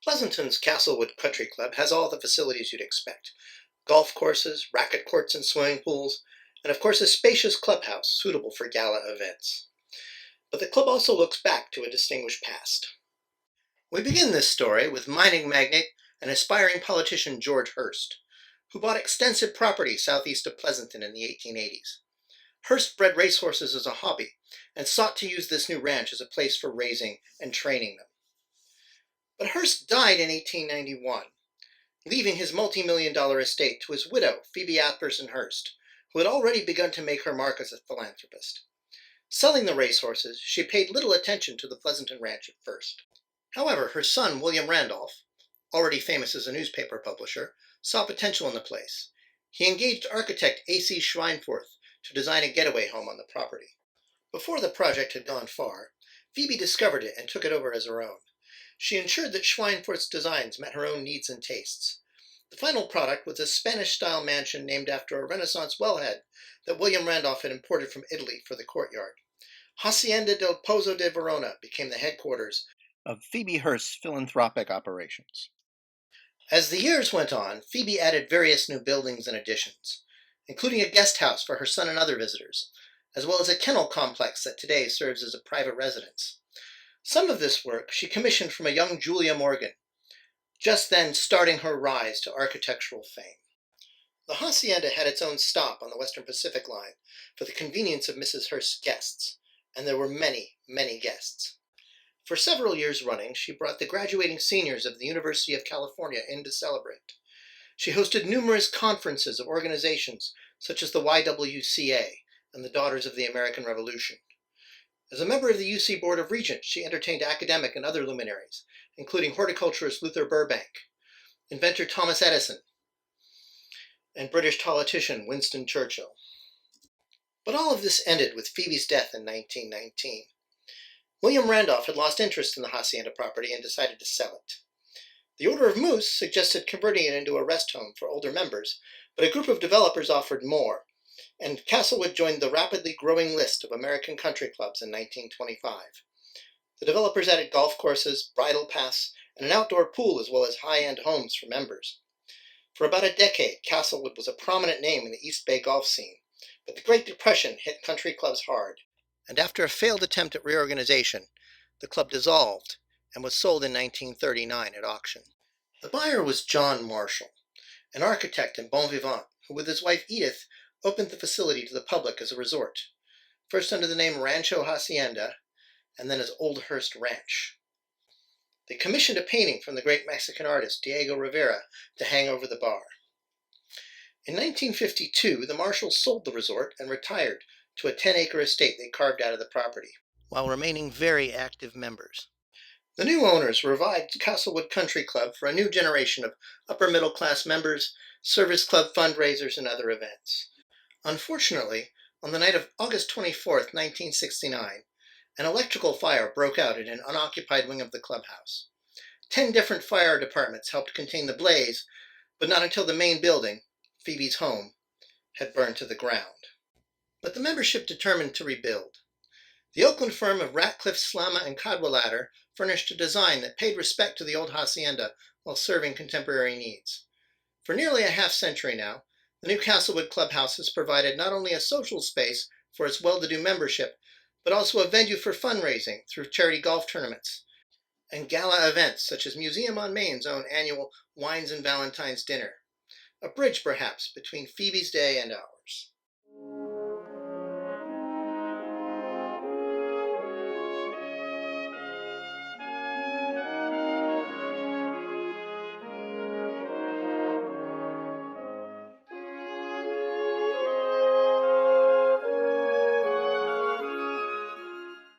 Pleasanton's Castlewood Country Club has all the facilities you'd expect: golf courses, racket courts and swimming pools, and of course a spacious clubhouse suitable for gala events. But the club also looks back to a distinguished past. We begin this story with mining magnate and aspiring politician George Hearst, who bought extensive property southeast of Pleasanton in the 1880s. Hearst bred racehorses as a hobby and sought to use this new ranch as a place for raising and training them. But Hearst died in 1891, leaving his multi-million-dollar estate to his widow, Phoebe Apperson Hearst, who had already begun to make her mark as a philanthropist. Selling the racehorses, she paid little attention to the Pleasanton ranch at first. However, her son, William Randolph, already famous as a newspaper publisher, saw potential in the place. He engaged architect A.C. Schweinfurth to design a getaway home on the property. Before the project had gone far, Phoebe discovered it and took it over as her own. She ensured that Schweinfurth's designs met her own needs and tastes. The final product was a Spanish-style mansion named after a Renaissance wellhead that William Randolph had imported from Italy for the courtyard. Hacienda del Pozo de Verona became the headquarters of Phoebe Hearst's philanthropic operations. As the years went on, Phoebe added various new buildings and additions, including a guest house for her son and other visitors, as well as a kennel complex that today serves as a private residence. Some of this work she commissioned from a young Julia Morgan, just then starting her rise to architectural fame. The hacienda had its own stop on the Western Pacific Line for the convenience of Mrs. Hearst's guests, and there were many, many guests. For several years running, she brought the graduating seniors of the University of California in to celebrate. She hosted numerous conferences of organizations such as the YWCA and the Daughters of the American Revolution. As a member of the UC Board of Regents, she entertained academic and other luminaries, including horticulturist Luther Burbank, inventor Thomas Edison, and British politician Winston Churchill. But all of this ended with Phoebe's death in 1919. William Randolph had lost interest in the hacienda property and decided to sell it. The Order of Moose suggested converting it into a rest home for older members, but a group of developers offered more, and Castlewood joined the rapidly growing list of American country clubs in 1925. The developers added golf courses, bridle paths, and an outdoor pool as well as high-end homes for members. For about a decade, Castlewood was a prominent name in the East Bay golf scene, but the Great Depression hit country clubs hard, and after a failed attempt at reorganization, the club dissolved and was sold in 1939 at auction. The buyer was John Marshall, an architect and bon vivant who with his wife Edith opened the facility to the public as a resort, first under the name Rancho Hacienda, and then as Old Hearst Ranch. They commissioned a painting from the great Mexican artist Diego Rivera to hang over the bar. In 1952, the Marshalls sold the resort and retired to a 10-acre estate they carved out of the property, while remaining very active members. The new owners revived Castlewood Country Club for a new generation of upper-middle-class members, service club fundraisers, and other events. Unfortunately, on the night of August 24, 1969, an electrical fire broke out in an unoccupied wing of the clubhouse. 10 different fire departments helped contain the blaze, but not until the main building, Phoebe's home, had burned to the ground. But the membership determined to rebuild. The Oakland firm of Ratcliffe, Slama, and Cadwallader furnished a design that paid respect to the old hacienda while serving contemporary needs. For nearly a half-century now, the new Castlewood Clubhouse has provided not only a social space for its well-to-do membership, but also a venue for fundraising through charity golf tournaments and gala events such as Museum on Maine's own annual Wines and Valentine's Dinner, a bridge perhaps between Phoebe's day and ours.